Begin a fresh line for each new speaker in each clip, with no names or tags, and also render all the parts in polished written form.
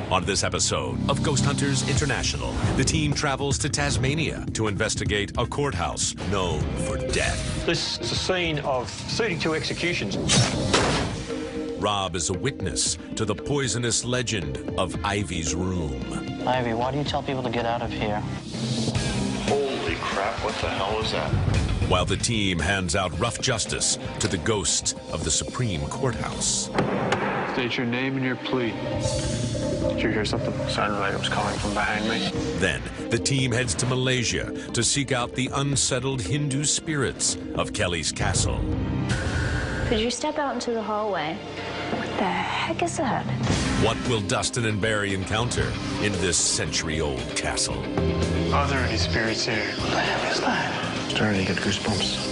On this episode of Ghost Hunters International, the team travels to Tasmania to investigate a courthouse known for death.
This is a scene of 32 executions.
Rob is a witness to the poisonous legend of Ivy's room.
Ivy, why do you tell people to get out of here?
Holy crap, what the hell is that?
While the team hands out rough justice to the ghosts of the Supreme Courthouse.
State your name and your plea. Did you hear something? Sounded like it was coming from behind me.
Then, the team heads to Malaysia to seek out the unsettled Hindu spirits of Kelly's castle.
Could you step out into the hallway? What the heck is that?
What will Dustin and Barry encounter in this century-old castle?
Are there any spirits here?
What the hell is that? Starting to get goosebumps.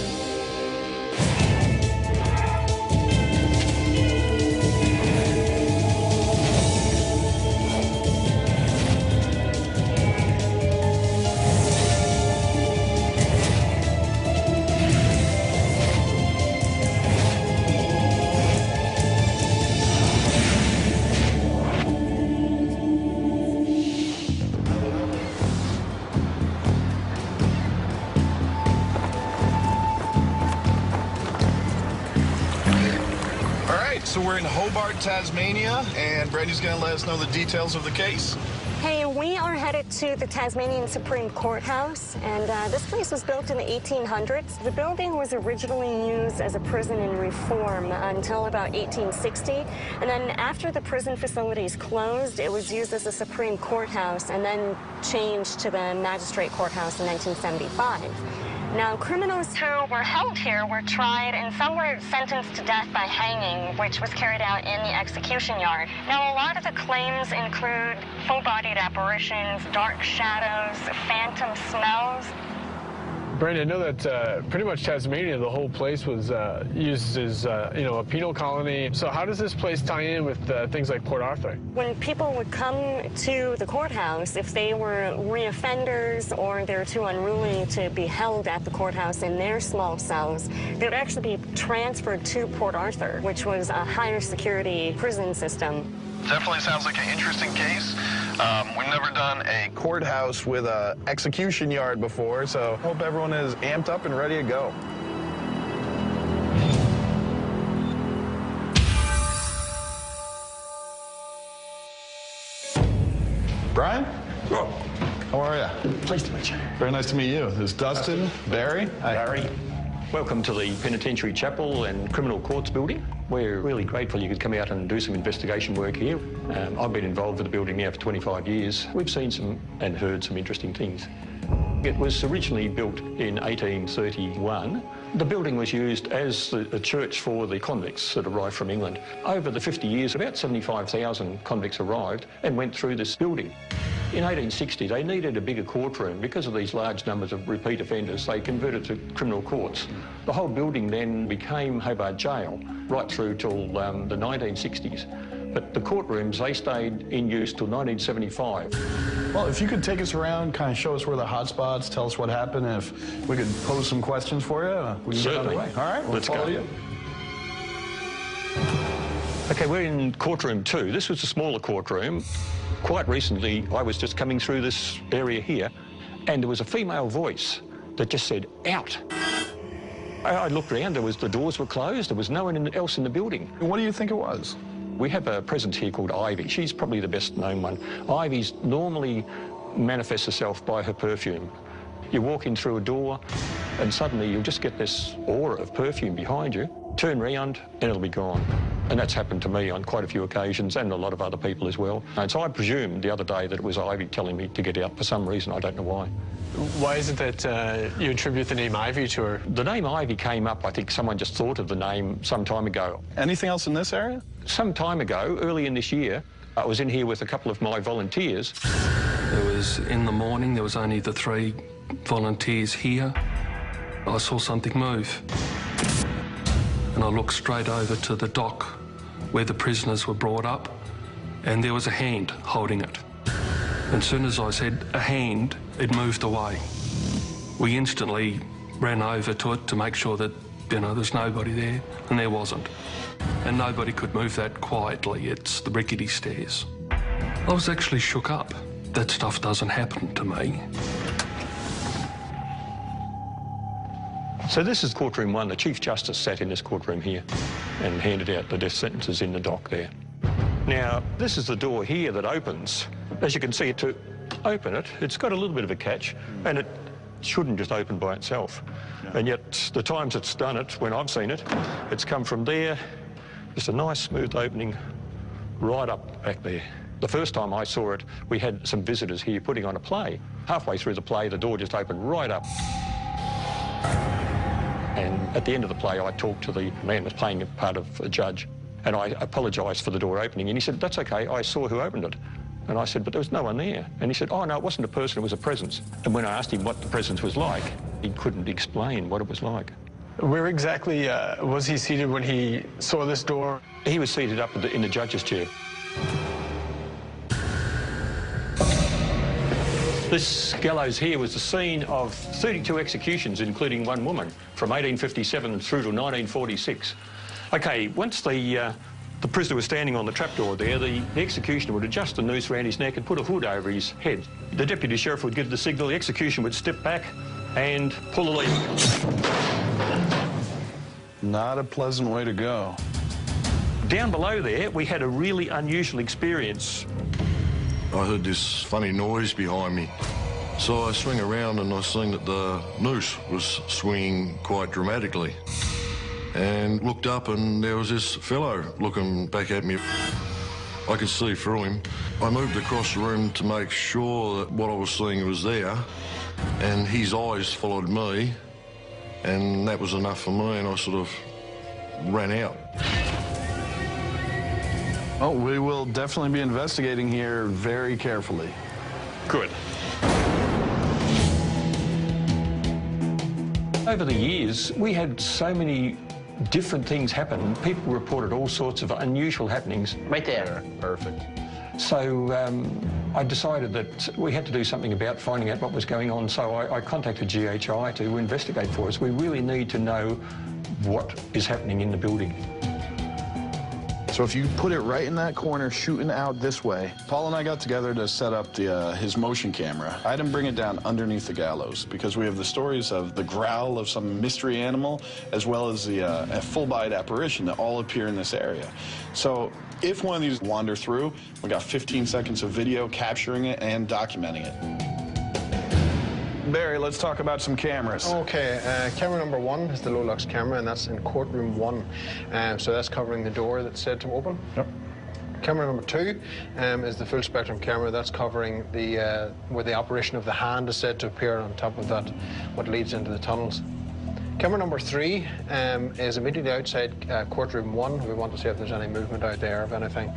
So we're in Hobart, Tasmania, and Brandy's going to let us know the details of the case.
Hey, we are headed to the Tasmanian Supreme Courthouse, and this place was built in the 1800s. The building was originally used as a prison in reform until about 1860, and then after the prison facilities closed, it was used as a Supreme Courthouse and then changed to the Magistrate Courthouse in 1975. Now, criminals who were held here were tried, and some were sentenced to death by hanging, which was carried out in the execution yard. Now, a lot of the claims include full-bodied apparitions, dark shadows, phantom smells.
Brandy, I know that pretty much Tasmania, the whole place was used as, a penal colony. So how does this place tie in with things like Port Arthur? When
people would come to the courthouse, if they were reoffenders or they're too unruly to be held at the courthouse in their small cells, they would actually be transferred to Port Arthur, which was a higher security prison system.
Definitely sounds like an interesting case. We've never done a courthouse with an execution yard before, so hope everyone is amped up and ready to go. Brian?
Oh.
How are you?
Pleased to meet you.
Very nice to meet you. This is Dustin, Barry.
Hi.
Barry. Welcome to the Penitentiary Chapel and Criminal Courts building. We're really grateful you could come out and do some investigation work here. I've been involved with the building now for 25 years. We've seen some and heard some interesting things. It was originally built in 1831. The building was used as a church for the convicts that arrived from England. Over the 50 years, about 75,000 convicts arrived and went through this building. In 1860, they needed a bigger courtroom. Because of these large numbers of repeat offenders, they converted to criminal courts. The whole building then became Hobart Jail right through till the 1960s. But the courtrooms, they stayed in use till 1975.
Well, if you could take us around, kind of show us where the hot spots, tell us what happened, and if we could pose some questions for you, we can
Certainly.
get underway. All right,
Let's go.
You.
Okay, we're in courtroom 2. This was a smaller courtroom. Quite recently, I was just coming through this area here, and there was a female voice that just said, "Out." I looked around, the doors were closed, there was no one else in the building.
What do you think it was?
We have a presence here called Ivy. She's probably the best known one. Ivy's normally manifests herself by her perfume. You walk in through a door, and suddenly you'll just get this aura of perfume behind you. Turn round, and it'll be gone. And that's happened to me on quite a few occasions, and a lot of other people as well. And so I presumed the other day that it was Ivy telling me to get out for some reason. I don't know why.
Why is it that you attribute the name Ivy to her?
The name Ivy came up, I think someone just thought of the name some time ago.
Anything else in this area?
Some time ago, early in this year, I was in here with a couple of my volunteers.
It was in the morning, there was only the 3 volunteers here. I saw something move. And I looked straight over to the dock where the prisoners were brought up, and there was a hand holding it. And as soon as I said a hand, it moved away. We instantly ran over to it to make sure that, there's nobody there, and there wasn't. And nobody could move that quietly. It's the rickety stairs. I was actually shook up. That stuff doesn't happen to me.
So this is courtroom 1. The Chief Justice sat in this courtroom here and handed out the death sentences in the dock there. Now, this is the door here that opens. As you can see, to open it, it's got a little bit of a catch, and it shouldn't just open by itself. No. And yet, the times it's done it, when I've seen it, it's come from there, just a nice smooth opening right up back there. The first time I saw it, we had some visitors here putting on a play. Halfway through the play, the door just opened right up. And at the end of the play, I talked to the man who was playing a part of a judge, and I apologised for the door opening. And he said, "That's okay, I saw who opened it." And I said, "But there was no one there." And he said, "Oh, no, it wasn't a person, it was a presence." And when I asked him what the presence was like, he couldn't explain what it was like.
Where exactly was he seated when he saw this door?
He was seated up in the judge's chair. This gallows here was the scene of 32 executions, including one woman, from 1857 through to 1946. OK, once the prisoner was standing on the trapdoor there, the executioner would adjust the noose around his neck and put a hood over his head. The deputy sheriff would give the signal, the executioner would step back and pull the lever.
Not a pleasant way to go.
Down below there, we had a really unusual experience.
I heard this funny noise behind me. So I swing around and I seen that the noose was swinging quite dramatically. And looked up and there was this fellow looking back at me. I could see through him. I moved across the room to make sure that what I was seeing was there. And his eyes followed me. And that was enough for me, and I sort of ran out.
Oh, we will definitely be investigating here very carefully.
Good. Over the years, we had so many different things happen. People reported all sorts of unusual happenings.
Right there.
Perfect.
So I decided that we had to do something about finding out what was going on, so I contacted GHI to investigate for us. We really need to know what is happening in the building.
So if you put it right in that corner, shooting out this way, Paul and I got together to set up his motion camera. I had him bring it down underneath the gallows because we have the stories of the growl of some mystery animal as well as a full-bodied apparition that all appear in this area. So if one of these wander through, we got 15 seconds of video capturing it and documenting it. Barry, let's talk about some cameras.
Okay, camera number 1 is the low-lux camera, and that's in courtroom 1. So that's covering the door that's said to open.
Yep.
Camera number 2 is the full spectrum camera. That's covering the where the operation of the hand is said to appear on top of that, what leads into the tunnels. Camera number 3 is immediately outside courtroom 1. We want to see if there's any movement out there of anything.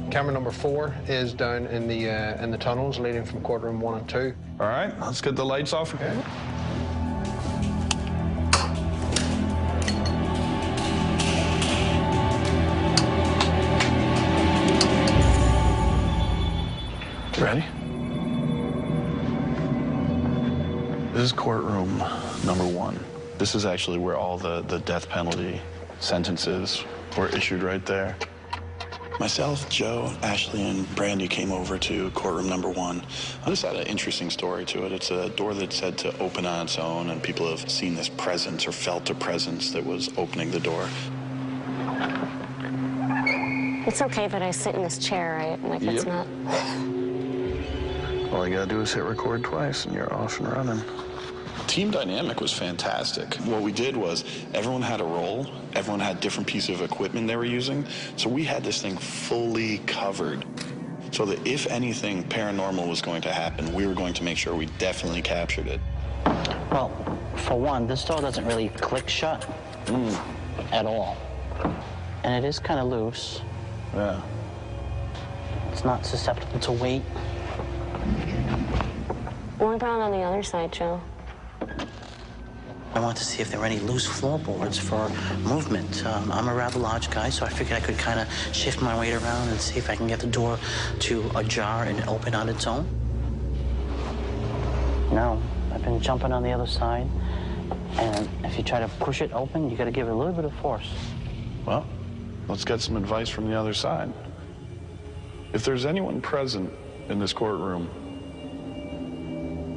Camera number 4 is down in the tunnels leading from courtroom 1 and 2.
All right, let's get the lights off.
Okay.
Ready? This is courtroom number 1. This is actually where all the death penalty sentences were issued right there.
Myself, Joe, Ashley, and Brandy came over to courtroom number 1. I just had an interesting story to it. It's a door that's said to open on its own, and people have seen this presence or felt a presence that was opening the door.
It's okay that I sit in this chair, right? Like, it's not...
All you gotta do is hit record twice, and you're off and running.
Team dynamic was fantastic. What we did was everyone had a role, everyone had different pieces of equipment they were using, so we had this thing fully covered so that if anything paranormal was going to happen, we were going to make sure we definitely captured it.
Well, for one, this door doesn't really click shut at all. And it is kind of loose.
Yeah.
It's not susceptible to weight.
What about on the other side, Joe?
I wanted to see if there were any loose floorboards for movement. I'm a rather large guy, so I figured I could kind of shift my weight around and see if I can get the door to ajar and open on its own. No, I've been jumping on the other side, and if you try to push it open, you got to give it a little bit of force.
Well, let's get some advice from the other side. If there's anyone present in this courtroom,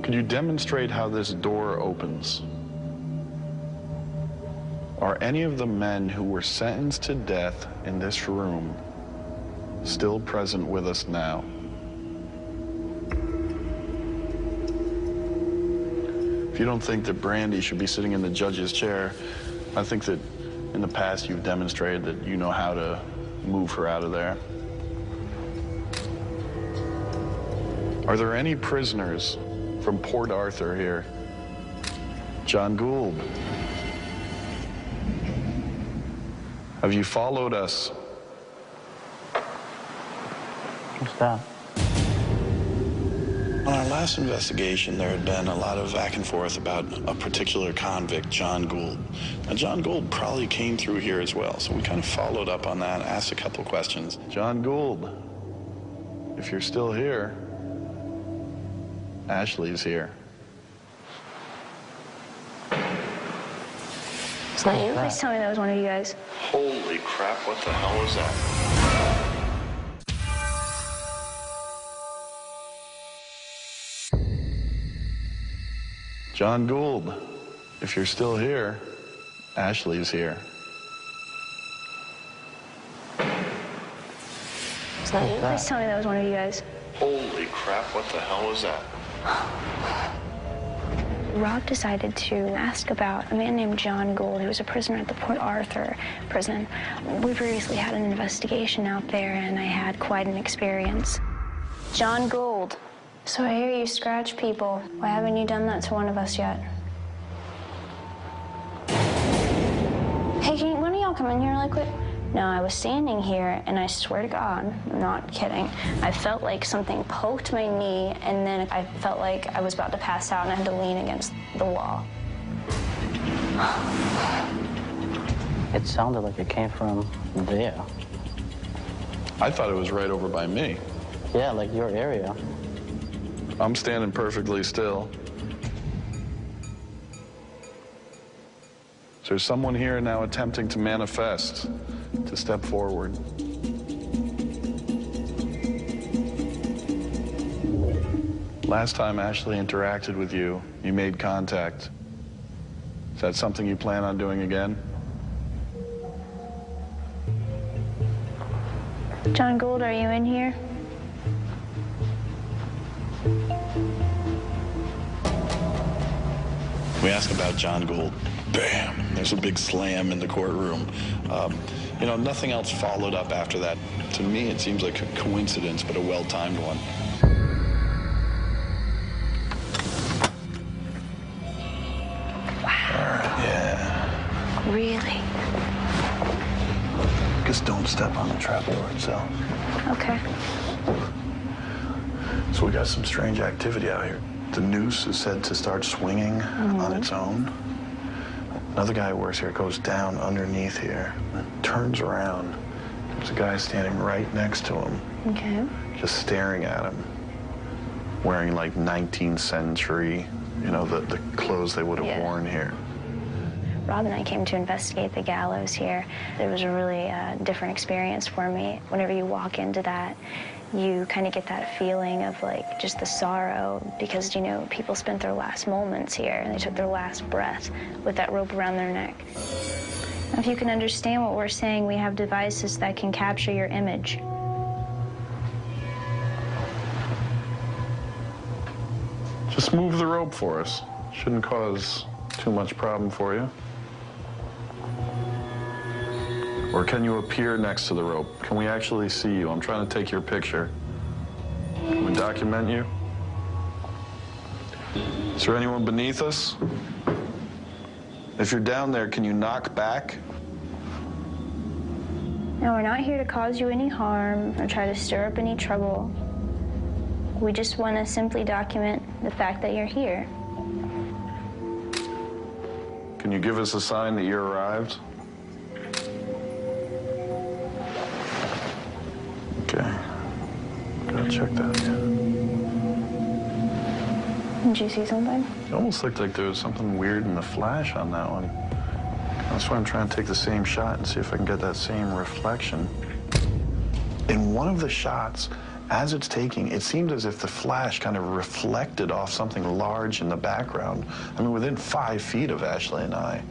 could you demonstrate how this door opens? Are any of the men who were sentenced to death in this room still present with us now? If you don't think that Brandy should be sitting in the judge's chair, I think that in the past you've demonstrated that you know how to move her out of there. Are there any prisoners from Port Arthur here? John Gould. Have you followed us?
What's that?
On our last investigation, there had been a lot of back and forth about a particular convict, John Gould. Now, John Gould probably came through here as well, so we kind of followed up on that, asked a couple questions.
John Gould, if you're still here, Ashley's here.
It's not you? Please tell me that was one of you guys.
Holy crap, what the hell was that?
John Gould, if you're still here, Ashley's here.
It's not you? Please tell me that was one of you guys.
Holy crap, what the hell was that?
Rob decided to ask about a man named John Gould, who was a prisoner at the Port Arthur prison. We previously had an investigation out there, and I had quite an experience. John Gould. So I hear you scratch people. Why haven't you done that to one of us yet? Hey, why don't y'all come in here really quick? No, I was standing here, and I swear to God, I'm not kidding, I felt like something poked my knee, and then I felt like I was about to pass out, and I had to lean against the wall.
It sounded like it came from there.
I thought it was right over by me.
Yeah, like your area.
I'm standing perfectly still. So there's someone here now attempting to manifest, to step forward. Last time Ashley interacted with you, you made contact. Is that something you plan on doing again?
John Gould, are you in here?
We asked about John Gould. Bam! There's a big slam in the courtroom. You know, nothing else followed up after that. To me, it seems like a coincidence, but a well-timed one.
Wow.
All right, yeah.
Really?
Just don't step on the trapdoor itself.
Okay.
So we got some strange activity out here. The noose is said to start swinging on its own. Another guy who works here goes down underneath here and turns around. There's a guy standing right next to him.
Okay.
Just staring at him. Wearing like 19th century, you know, the clothes they would have worn here.
Rob and I came to investigate the gallows here. It was a really different experience for me. Whenever you walk into that, you kind of get that feeling of like just the sorrow because, you know, people spent their last moments here and they took their last breath with that rope around their neck. If you can understand what we're saying, we have devices that can capture your image.
Just move the rope for us. Shouldn't cause too much problem for you. Or can you appear next to the rope? Can we actually see you? I'm trying to take your picture. Can we document you? Is there anyone beneath us? If you're down there, can you knock back?
No, we're not here to cause you any harm or try to stir up any trouble. We just want to simply document the fact that you're here.
Can you give us a sign that you arrived? Okay. Gotta check that again.
Did you see something?
It almost looked like there was something weird in the flash on that one. That's why I'm trying to take the same shot and see if I can get that same reflection. In one of the shots, As it's taking, it seemed as if the flash kind of reflected off something large in the background. I mean, within 5 feet of Ashley and I.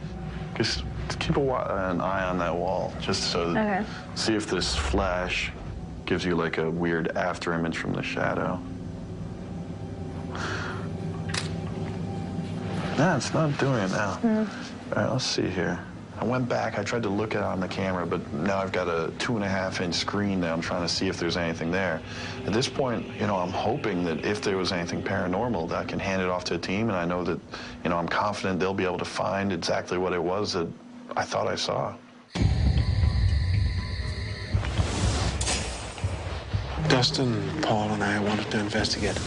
Just keep an eye on that wall, just so that, see if this flash gives you like a weird after image from the shadow. No, it's not doing it now. All right, let's see here. I went back, I tried to look at it on the camera, but now I've got a 2.5-inch screen that I'm trying to see if there's anything there. At this point, you know, I'm hoping that if there was anything paranormal, that I can hand it off to a team, and I know that, you know, I'm confident they'll be able to find exactly what it was that I thought I saw.
Dustin, Paul, and I wanted to investigate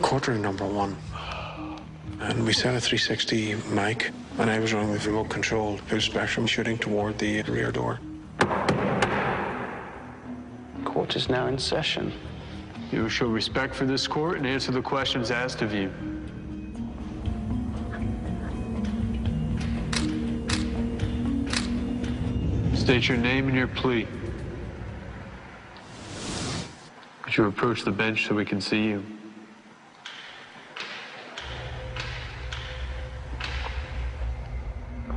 courtroom number 1. And we set a 360 mic, and I was running with remote control, full spectrum, shooting toward the rear door.
Court is now in session.
You will show respect for this court and answer the questions asked of you. State your name and your plea. Would you approach the bench so we can see you?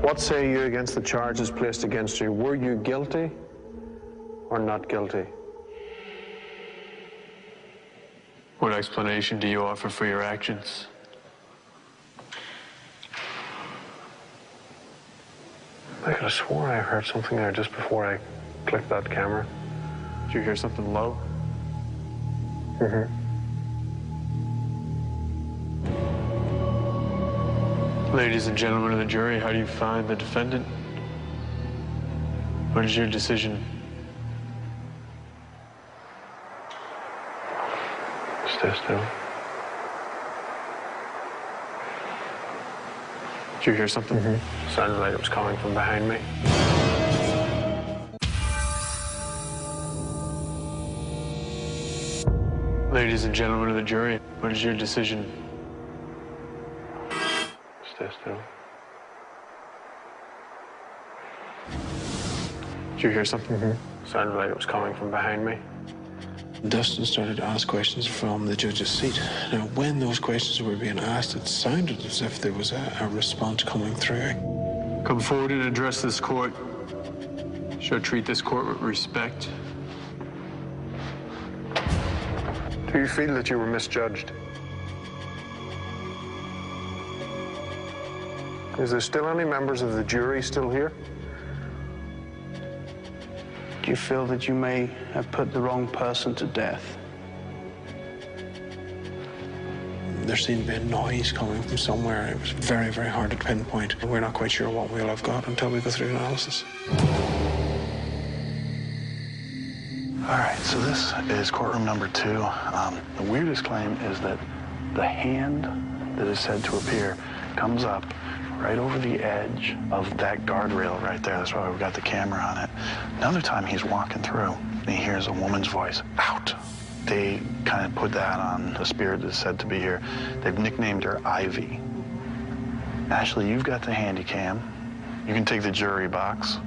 What say you against the charges placed against you? Were you guilty or not guilty?
What explanation do you offer for your actions?
I could have sworn I heard something there just before I clicked that camera.
Did you hear something low? Ladies and gentlemen of the jury, how do you find the defendant? What is your decision?
Stay still.
Did you hear something?
Sounded like it was coming from behind me.
Ladies and gentlemen of the jury, what is your decision?
Stay still.
Did you hear something?
Sounded like it was coming from behind me. Dustin started to ask questions from the judge's seat. Now, when those questions were being asked, it sounded as if there was a response coming through.
Come forward and address this court. Shall treat this court with respect.
Do you feel that you were misjudged? Is there still any members of the jury still here?
Do you feel that you may have put the wrong person to death?
There seemed to be a noise coming from somewhere. It was very, very hard to pinpoint. We're not quite sure what we'll have got until we go through analysis.
All right, so this is courtroom number 2. The weirdest claim is that the hand that is said to appear comes up right over the edge of that guardrail right there. That's why we've got the camera on it. Another time he's walking through and he hears a woman's voice, out. They kind of put that on the spirit that's said to be here. They've nicknamed her Ivy. Ashley, you've got the handy cam. You can take the jury box.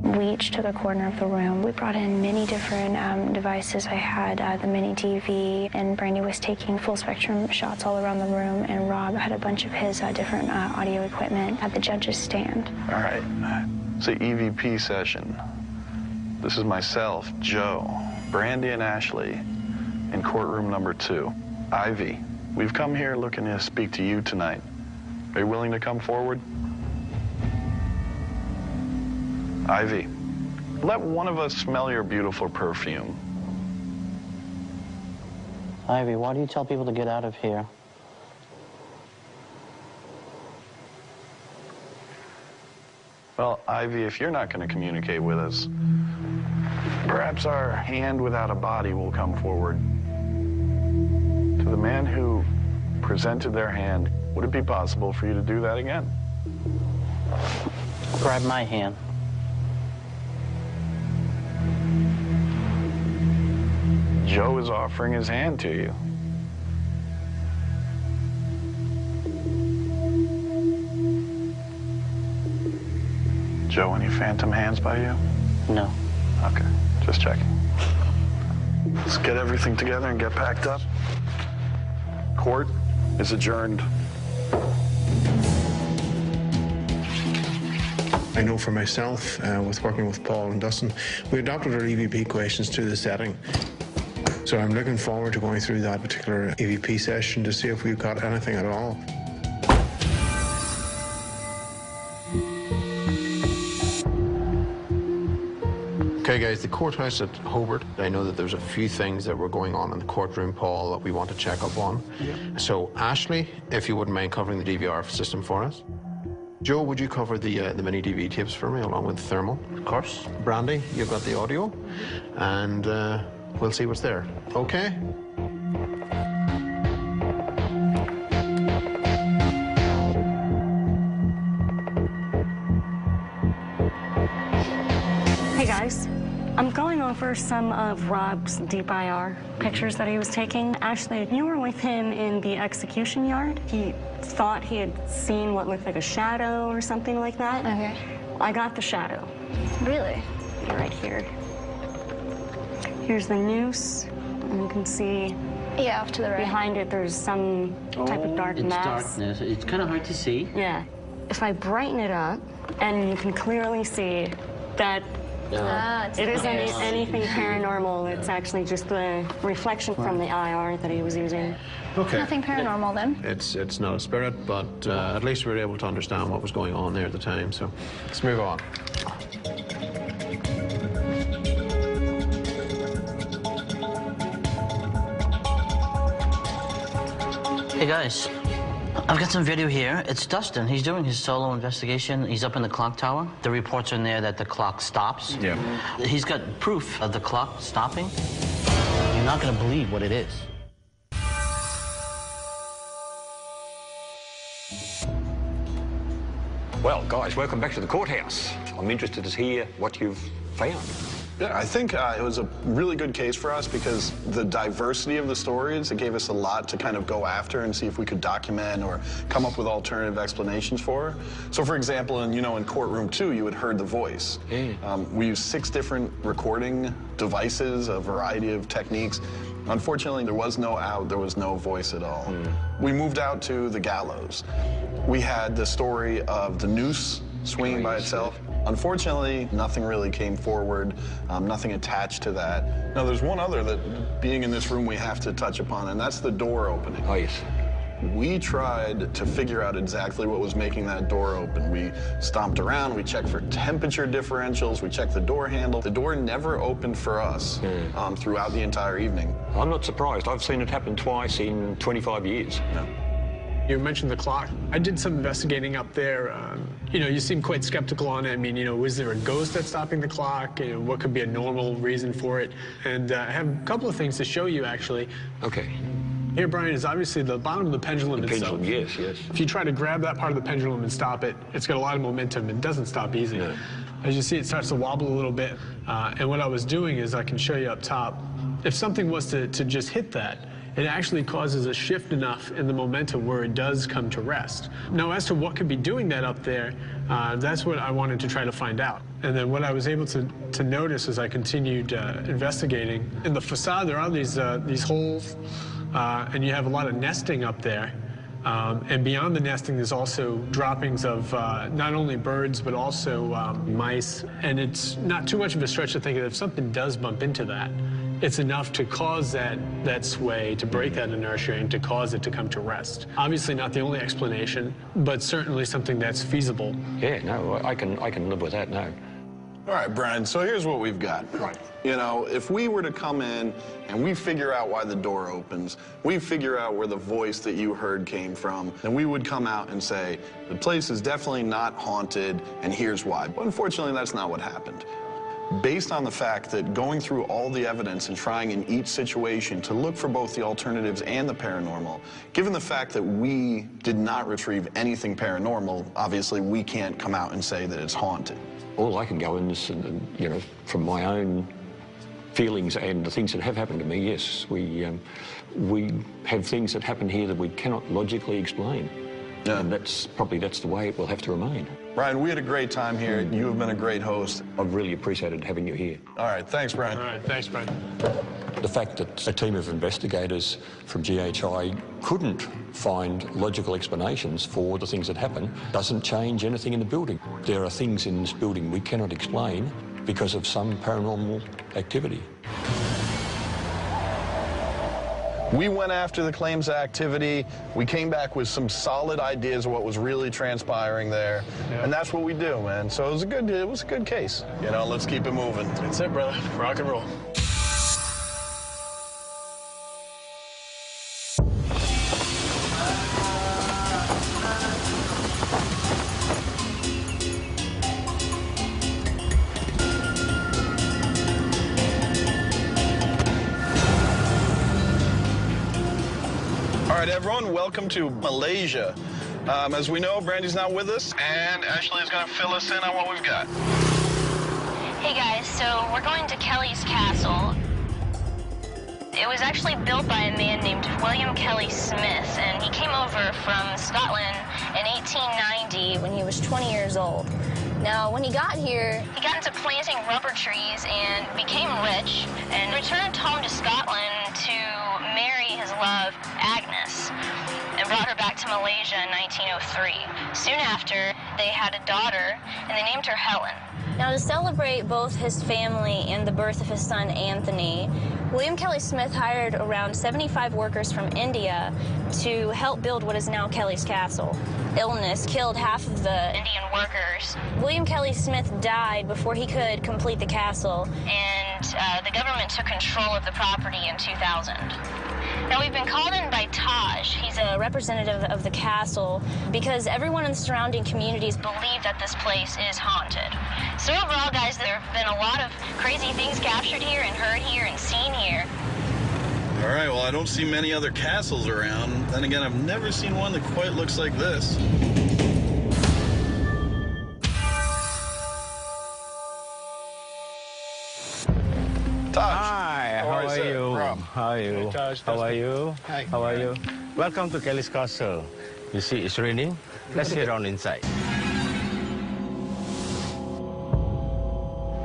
We each took a corner of the room. We brought in many different devices. I had the mini TV, and Brandy was taking full spectrum shots all around the room, and Rob had a bunch of his different audio equipment at the judge's stand.
All right, it's an EVP session. This is myself, Joe, Brandy, and Ashley in courtroom number 2. Ivy, we've come here looking to speak to you tonight. Are you willing to come forward? Ivy, let one of us smell your beautiful perfume.
Ivy, why do you tell people to get out of here?
Well, Ivy, if you're not going to communicate with us, perhaps our hand without a body will come forward. To the man who presented their hand, would it be possible for you to do that again?
Grab my hand.
Joe is offering his hand to you. Joe, any phantom hands by you?
No.
Okay, just checking.
Let's get everything together and get packed up. Court is adjourned.
I know for myself, with working with Paul and Dustin, we adapted our EVP questions to the setting. So I'm looking forward to going through that particular EVP session to see if we've got anything at all. Okay, guys, the courthouse at Hobart. I know that there's a few things that were going on in the courtroom, Paul, that we want to check up on. Yeah. So, Ashley, if you wouldn't mind covering the DVR system for us. Joe, would you cover the mini DV tapes for me, along with the thermal?
Of course.
Brandy, you've got the audio, and we'll see what's there. Okay?
Hey guys, I'm going over some of Rob's deep IR pictures that he was taking. Ashley, you were with him in the execution yard. He thought he had seen what looked like a shadow or something like that.
Okay.
I got the shadow.
Really?
Right here. Here's the noose, and you can see
Yeah, off to the right.
behind it there's some type of dark
It's
mass.
darkness. It's kind of hard to see.
Yeah. If I brighten it up, and you can clearly see that it isn't anything paranormal. It's actually just the reflection from the IR that he was using.
Okay.
Nothing paranormal then.
It's not a spirit, but at least we were able to understand what was going on there at the time, so let's move on.
Hey guys, I've got some video here. It's Dustin. He's doing his solo investigation. He's up in the clock tower. The reports are in there that the clock stops.
Yeah.
He's got proof of the clock stopping. You're not going to believe what it is.
Well, guys, welcome back to the courthouse. I'm interested to hear what you've found.
Yeah, I think it was a really good case for us because the diversity of the stories, it gave us a lot to kind of go after and see if we could document or come up with alternative explanations for. So, for example, in courtroom 2, you had heard the voice. We used 6 different recording devices, a variety of techniques. Unfortunately, there was no out, there was no voice at all. We moved out to the gallows. We had the story of the noose swinging by itself. Unfortunately, nothing really came forward, nothing attached to that. Now, there's one other that, being in this room, we have to touch upon, and that's the door opening.
Oh, yes.
We tried to figure out exactly what was making that door open. We stomped around, we checked for temperature differentials, we checked the door handle. The door never opened for us throughout the entire evening.
I'm not surprised. I've seen it happen twice in 25 years.
Yeah.
You mentioned the clock. I did some investigating up there. You seem quite skeptical on it. I mean, is there a ghost that's stopping the clock? What could be a normal reason for it? And I have a couple of things to show you, actually.
Okay.
Here, Brian, is obviously the bottom of the pendulum itself.
Pendulum, yes, yes.
If you try to grab that part of the pendulum and stop it, it's got a lot of momentum. It doesn't stop easy.
No.
As you see, it starts to wobble a little bit. And what I was doing is I can show you up top. If something was to just hit that, it actually causes a shift enough in the momentum where it does come to rest. Now, as to what could be doing that up there, that's what I wanted to try to find out. And then what I was able to notice as I continued investigating, in the facade there are these holes, and you have a lot of nesting up there. And beyond the nesting, there's also droppings of not only birds, but also mice. And it's not too much of a stretch to think that if something does bump into that, it's enough to cause that sway, to break that inertia, and to cause it to come to rest. Obviously not the only explanation, but certainly something that's feasible.
Yeah, no, I can live with that, no.
All right, Brian, so here's what we've got.
Right.
If we were to come in and we figure out why the door opens, we figure out where the voice that you heard came from, then we would come out and say, the place is definitely not haunted, and here's why. But unfortunately, that's not what happened. Based on the fact that going through all the evidence and trying in each situation to look for both the alternatives and the paranormal, given the fact that we did not retrieve anything paranormal, obviously we can't come out and say that it's haunted.
All I can go in is, from my own feelings and the things that have happened to me, yes, we have things that happen here that we cannot logically explain. Yeah. And that's the way it will have to remain.
Brian, we had a great time here. You have been a great host.
I've really appreciated having you here.
All right, thanks, Brian.
All right, thanks, Brian.
The fact that a team of investigators from GHI couldn't find logical explanations for the things that happened doesn't change anything in the building. There are things in this building we cannot explain because of some paranormal activity.
We went after the claims activity. We came back with some solid ideas of what was really transpiring there. Yeah. And that's what we do, man. So it was a good case. You know, let's keep it moving.
That's it, brother. Rock and roll.
All right, everyone, welcome to Malaysia. As we know, Brandy's not with us, and Ashley is going to fill us in on what we've got.
Hey guys, so we're going to Kelly's Castle. It was actually built by a man named William Kelly Smith, and he came over from Scotland in 1890 when he was 20 years old. Now, when he got here, he got into planting rubber trees and became rich and returned home to Scotland to marry his love, Agnes, and brought her back to Malaysia in 1903. Soon after, they had a daughter, and they named her Helen. Now, to celebrate both his family and the birth of his son, Anthony, William Kelly Smith hired around 75 workers from India to help build what is now Kelly's Castle. Illness killed half of the Indian workers. William Kelly Smith died before he could complete the castle, and the government took control of the property in 2000. Now, we've been called in by Taj. He's a representative of the castle because everyone in the surrounding communities believe that this place is haunted. So overall, guys, there have been a lot of crazy things captured here and heard here and seen here.
All right, well, I don't see many other castles around. Then again, I've never seen one that quite looks like this.
Hi, how are you? How are you? How are you?
Hi.
How are you? Welcome to Kelly's Castle. You see, it's raining. Let's head on inside.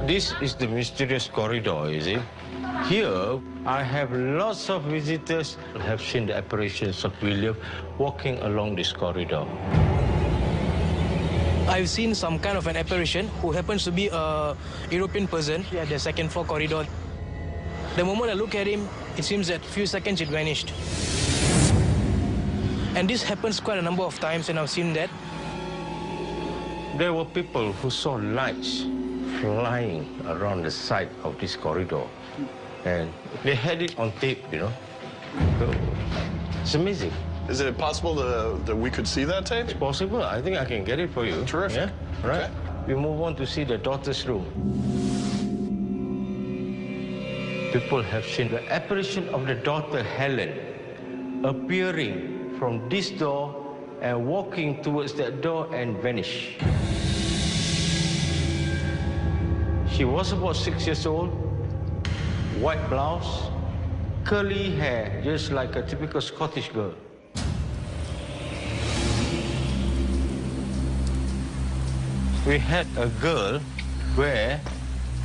This is the mysterious corridor, you see. Here, I have lots of visitors who have seen the apparitions of William walking along this corridor.
I've seen some kind of an apparition who happens to be a European person at the second floor corridor. The moment I look at him, it seems that a few seconds it vanished. And this happens quite a number of times, and I've seen that.
There were people who saw lights flying around the side of this corridor. And they had it on tape, you know. So, it's amazing.
Is it possible that we could see that tape?
It's possible. I think I can get it for you.
Terrific.
Yeah? Right.
Okay.
We move on to see the daughter's room. People have seen the apparition of the daughter Helen appearing from this door and walking towards that door and vanish. She was about 6 years old, white blouse, curly hair, just like a typical Scottish girl. We had a girl where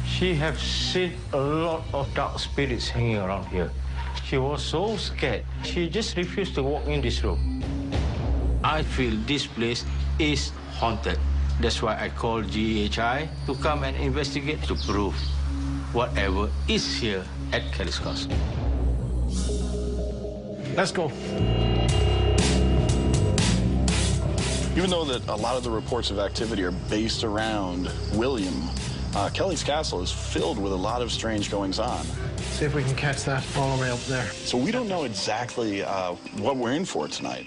she have seen a lot of dark spirits hanging around here. She was so scared. She just refused to walk in this room. I feel this place is haunted. That's why I called GHI to come and investigate to prove whatever is here at Kelly's Castle.
Let's go.
Even though that a lot of the reports of activity are based around William, Kelly's Castle is filled with a lot of strange goings-on.
See if we can catch that all the way up there.
So we don't know exactly what we're in for tonight.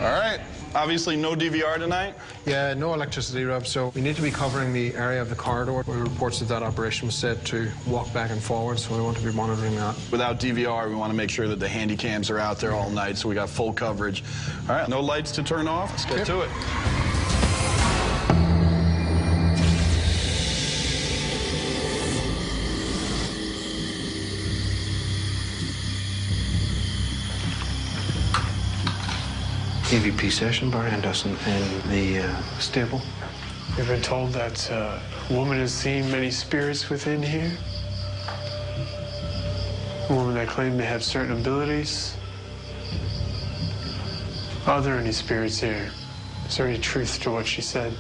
All right. Obviously, no DVR tonight?
Yeah, no electricity, Rob, so we need to be covering the area of the corridor where reports that operation was set to walk back and forward, so we want to be monitoring that.
Without DVR, we want to make sure that the handy cams are out there all night, so we got full coverage. All right, no lights to turn off. Let's get to it.
EVP session, Barry Anderson in the stable.
We've been told that a woman has seen many spirits within here. A woman that claimed to have certain abilities. Are there any spirits here? Is there any truth to what she said?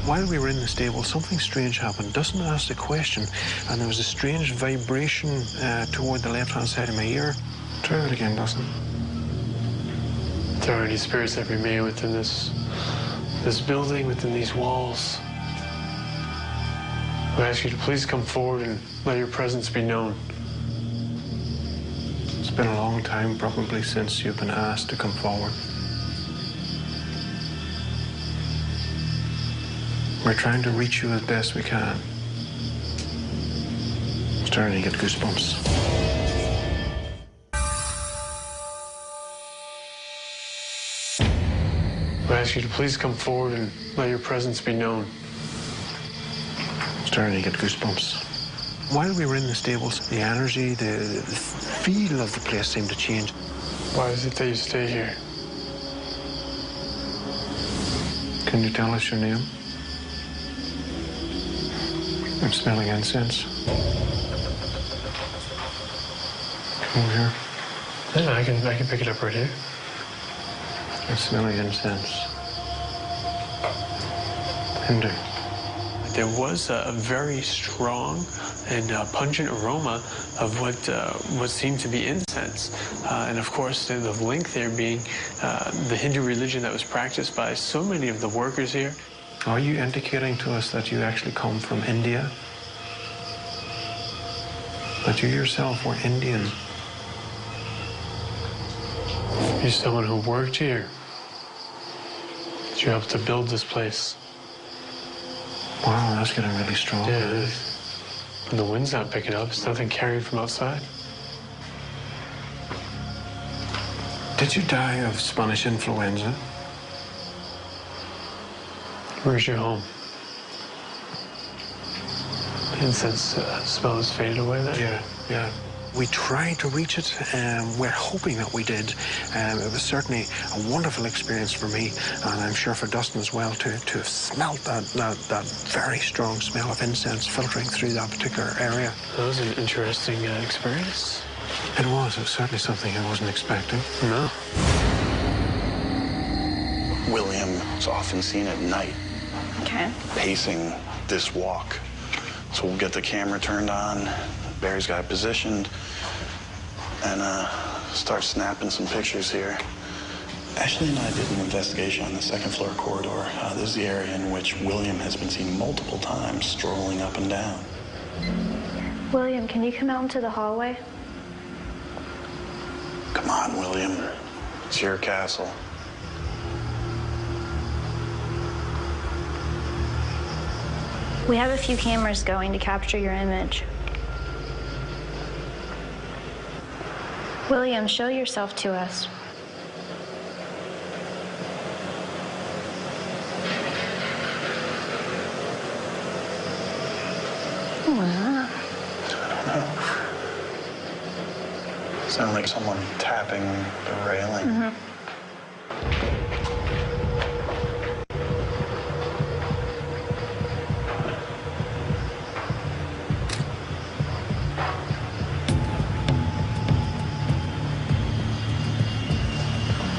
While we were in the stable, something strange happened. Dustin asked a question, and there was a strange vibration toward the left-hand side of my ear. Try it again, Dustin.
Are there any spirits that remain within this building, within these walls? I ask you to please come forward and let your presence be known.
It's been a long time, probably, since you've been asked to come forward. We're trying to reach you as best we can. I'm starting to get goosebumps.
I ask you to please come forward and let your presence be known.
I'm starting to get goosebumps. While we were in the stables, the energy, the feel of the place seemed to change.
Why is it that you stay here?
Can you tell us your name? I'm smelling incense. Come over here.
Yeah, I can pick it up right here.
I'm smelling incense. Hindu.
There was a very strong and pungent aroma of what seemed to be incense. And of course, the link there being the Hindu religion that was practiced by so many of the workers here.
Are you indicating to us that you actually come from India? That you yourself were Indian?
You're someone who worked here. That you helped to build this place.
Wow, that's getting really strong.
Yeah, it is. And the wind's not picking up. It's nothing carrying from outside.
Did you die of Spanish influenza?
Where's your home? The incense smell has faded away there?
Yeah. We tried to reach it. We're hoping that we did. It was certainly a wonderful experience for me, and I'm sure for Dustin as well, to have smelt that very strong smell of incense filtering through that particular area.
That was an interesting experience.
It was certainly something I wasn't expecting.
No.
William is often seen at night.
Okay.
Pacing this walk. So we'll get the camera turned on, Barry's got it positioned, and start snapping some pictures here. Ashley and I did an investigation on the second floor corridor. This is the area in which William has been seen multiple times strolling up and down.
William, can you come out into the hallway?
Come on, William. It's your castle.
We have a few cameras going to capture your image. William, show yourself to us.
I don't know. Sound like someone tapping the railing.
Mm-hmm.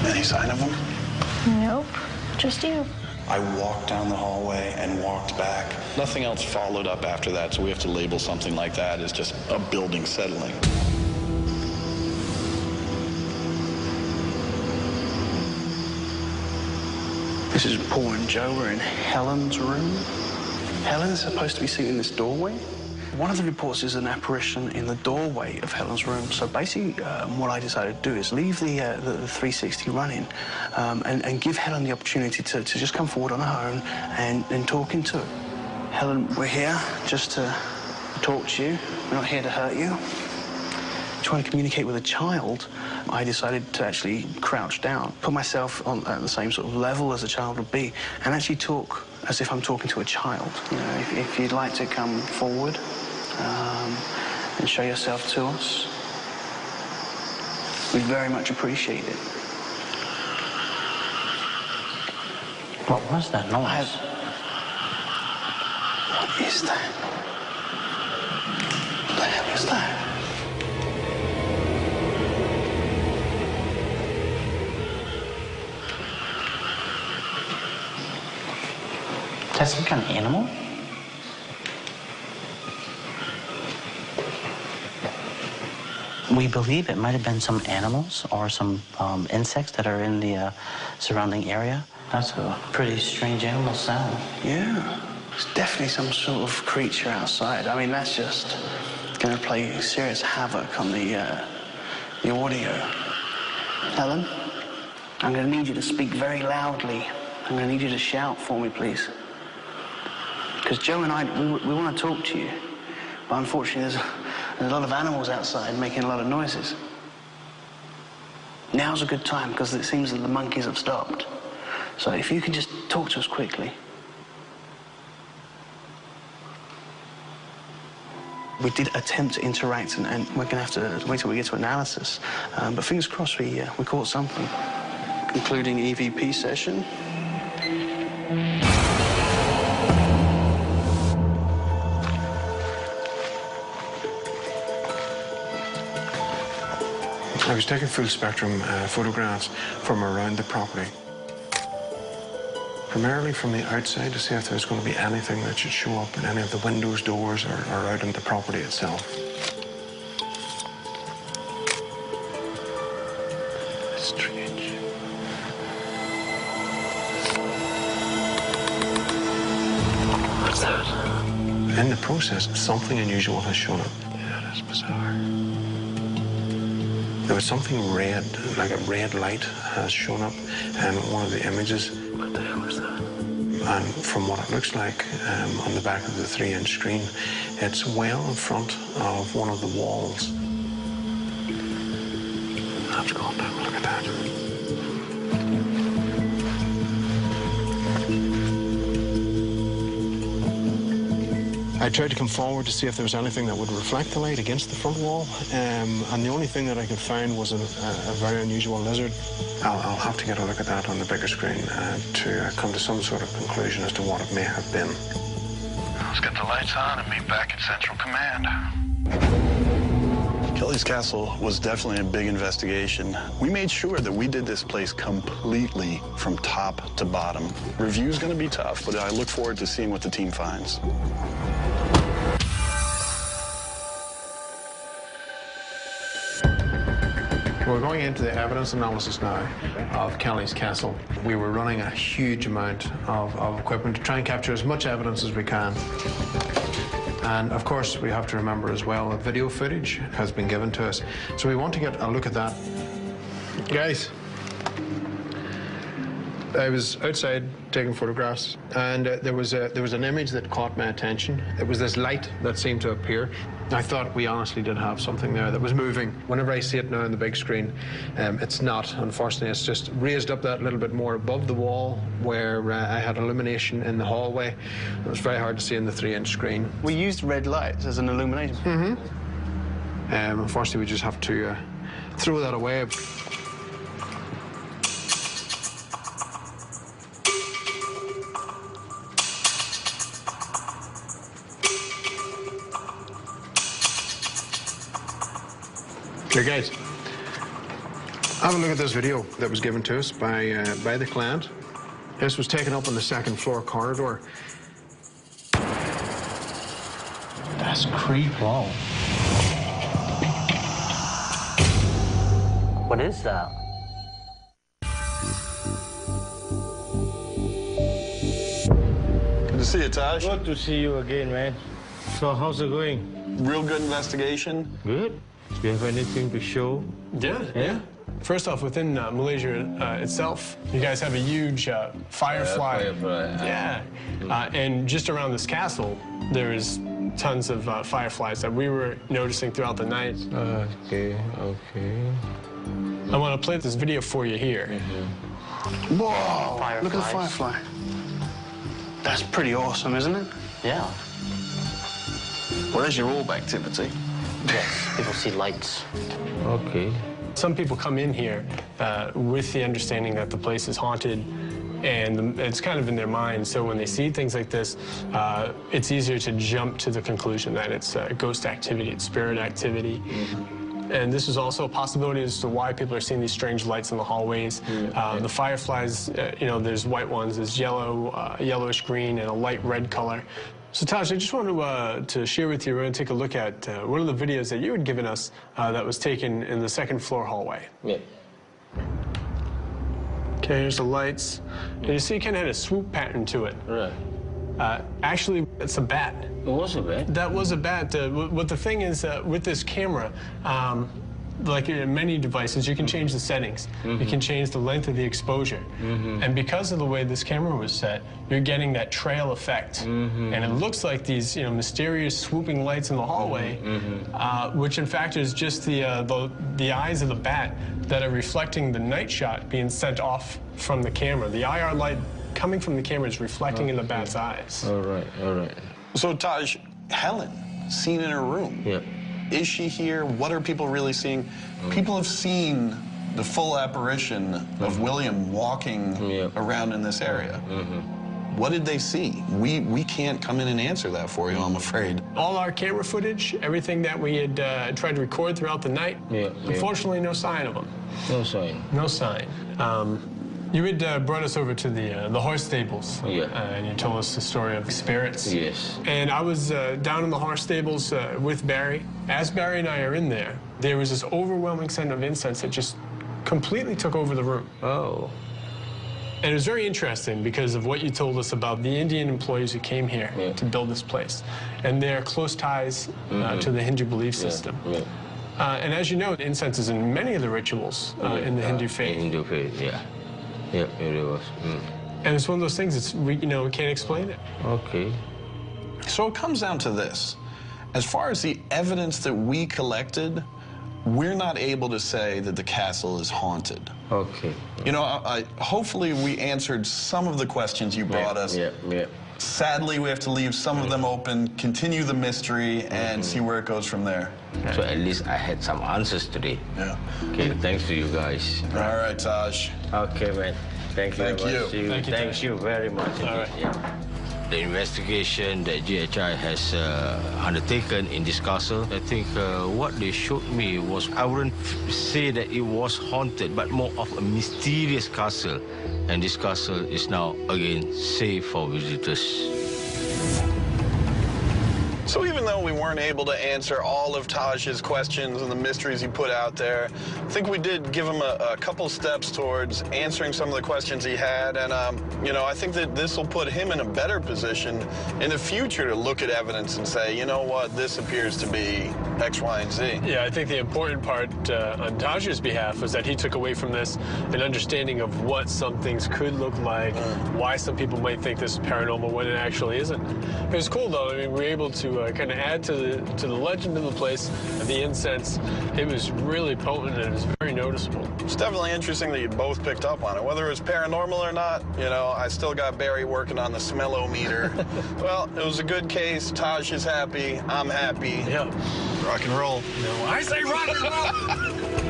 Any sign of him?
Nope, just you.
I walked down the hallway and walked back. Nothing else followed up after that, so we have to label something like that as just a building settling.
This is Paul and Joe. We're in Helen's room. Helen's supposed to be seen in this doorway. One of the reports is an apparition in the doorway of Helen's room. So basically, what I decided to do is leave the 360 running and give Helen the opportunity to just come forward on her own and talk into it. Helen, we're here just to talk to you. We're not here to hurt you. Trying to communicate with a child, I decided to actually crouch down, put myself on at the same sort of level as a child would be, and actually talk as if I'm talking to a child. You know, if you'd like to come forward and show yourself to us, we'd very much appreciate it.
What was that noise?
What is that? was that?
Is that some kind of animal? We believe it might have been some animals or some insects that are in the surrounding area. That's a pretty strange animal sound.
Yeah, it's definitely some sort of creature outside. I mean, that's just going to play serious havoc on the audio. Helen, I'm going to need you to speak very loudly. I'm going to need you to shout for me, please. Because Joe and I, we want to talk to you. But unfortunately, there's a lot of animals outside making a lot of noises. Now's a good time, because it seems that the monkeys have stopped. So if you could just talk to us quickly. We did attempt to interact, and we're going to have to wait till we get to analysis. But fingers crossed we caught something. Concluding EVP session.
I was taking full spectrum photographs from around the property. Primarily from the outside to see if there's going to be anything that should show up in any of the windows, doors, or out in the property itself. That's strange. What's that? In the process, something unusual has shown up. Yeah, that's bizarre. There was something red, like a red light has shown up in one of the images. What the hell is that? And from what it looks like on the back of the 3-inch screen, it's well in front of one of the walls. Let's go on down, look at that. I tried to come forward to see if there was anything that would reflect the light against the front wall, and the only thing that I could find was a very unusual lizard. I'll have to get a look at that on the bigger screen to come to some sort of conclusion as to what it may have been.
Let's get the lights on and meet back at Central Command.
Kelly's Castle was definitely a big investigation. We made sure that we did this place completely from top to bottom. Review's going to be tough, but I look forward to seeing what the team finds.
We're going into the evidence analysis now of Kelly's Castle. We were running a huge amount of equipment to try and capture as much evidence as we can. And of course, we have to remember as well that video footage has been given to us. So we want to get a look at that. Guys, I was outside taking photographs, and there was an image that caught my attention. It was this light that seemed to appear. I thought we honestly did have something there that was moving. Whenever I see it now on the big screen, it's not, unfortunately. It's just raised up that little bit more above the wall where I had illumination in the hallway. It was very hard to see in the 3-inch screen.
We used red lights as an illumination.
Mm-hmm. Unfortunately, we just have to throw that away. Here, guys, have a look at this video that was given to us by the client. This was taken up on the 2nd floor corridor.
That's creepy. Wow. What is that?
Good to see you, Taj.
Good to see you again, man. So how's it going?
Real good investigation.
Good. Do you have anything to show?
Yeah. First off, within Malaysia itself, you guys have a huge firefly. Yeah. And just around this castle, there is tons of fireflies that we were noticing throughout the night.
Okay.
I want to play this video for you here.
Mm-hmm. Whoa! Fireflies. Look at the firefly. That's pretty awesome, isn't it?
Yeah.
Well, there's your orb activity.
Yes, people see lights.
Okay.
Some people come in here with the understanding that the place is haunted, and it's kind of in their mind. So when they see things like this, it's easier to jump to the conclusion that it's ghost activity, it's spirit activity. And this is also a possibility as to why people are seeing these strange lights in the hallways. The fireflies, you know, there's white ones, there's yellow, yellowish green, and a light red color. So Taj, I just wanted to share with you, we're going to take a look at one of the videos that you had given us that was taken in the second floor hallway.
Yeah.
Okay, here's the lights. And you see it kind of had a swoop pattern to it.
Right.
Actually, it's a bat.
It was a bat?
That was a bat. What the thing is, with this camera, like in many devices, you can change the settings. You can change the length of the exposure. And because of the way this camera was set, you're getting that trail effect. And it looks like these, you know, mysterious swooping lights in the hallway, which in fact is just the eyes of the bat that are reflecting the night shot being sent off from the camera. The IR light coming from the camera is reflecting in the bat's eyes.
All right, all right.
So Taj, Helen, seen in her room.
Yeah.
Is she here? What are people really seeing? People have seen the full apparition of William walking around in this area. What did they see? We can't come in and answer that for you, I'm afraid.
All our camera footage, everything that we had tried to record throughout the night, unfortunately, no sign of them.
No sign.
No sign. You had brought us over to the horse stables, and you told us the story of spirits.
Yes.
And I was down in the horse stables with Barry. As Barry and I are in there, there was this overwhelming scent of incense that just completely took over the room.
Oh.
And it was very interesting because of what you told us about the Indian employees who came here to build this place and their close ties to the Hindu belief system. And as you know, incense is in many of the rituals in the Hindu faith.
Hindu faith, yeah. Yeah, it was.
And it's one of those things that's, we can't explain it.
Okay.
So it comes down to this. As far as the evidence that we collected, we're not able to say that the castle is haunted.
Okay.
You know, hopefully we answered some of the questions you brought us. Sadly, we have to leave some of them open, continue the mystery, and see where it goes from there.
So at least I had some answers today.
Yeah.
Okay, thanks to you guys.
All right, Taj.
Okay, man. Thank you.
Thank you
very much.
All right.
Yeah. The investigation that GHI has undertaken in this castle, I think what they showed me was, I wouldn't say that it was haunted, but more of a mysterious castle. And this castle is now, again, safe for visitors.
So even though we weren't able to answer all of Taj's questions and the mysteries he put out there, I think we did give him a couple steps towards answering some of the questions he had. And, you know, I think that this will put him in a better position in the future to look at evidence and say, you know what, this appears to be X, Y, and Z.
Yeah, I think the important part on Taj's behalf was that he took away from this an understanding of what some things could look like, why some people might think this is paranormal when it actually isn't. It was cool, though. I mean, we were able to kind of add to the legend of the place, the incense. It was really potent and it was very noticeable.
It's definitely interesting that you both picked up on it. Whether it was paranormal or not, you know, I still got Barry working on the smellometer. Well, it was a good case. Taj is happy. I'm happy.
Yeah.
Rock and roll.
No, I say rock and roll!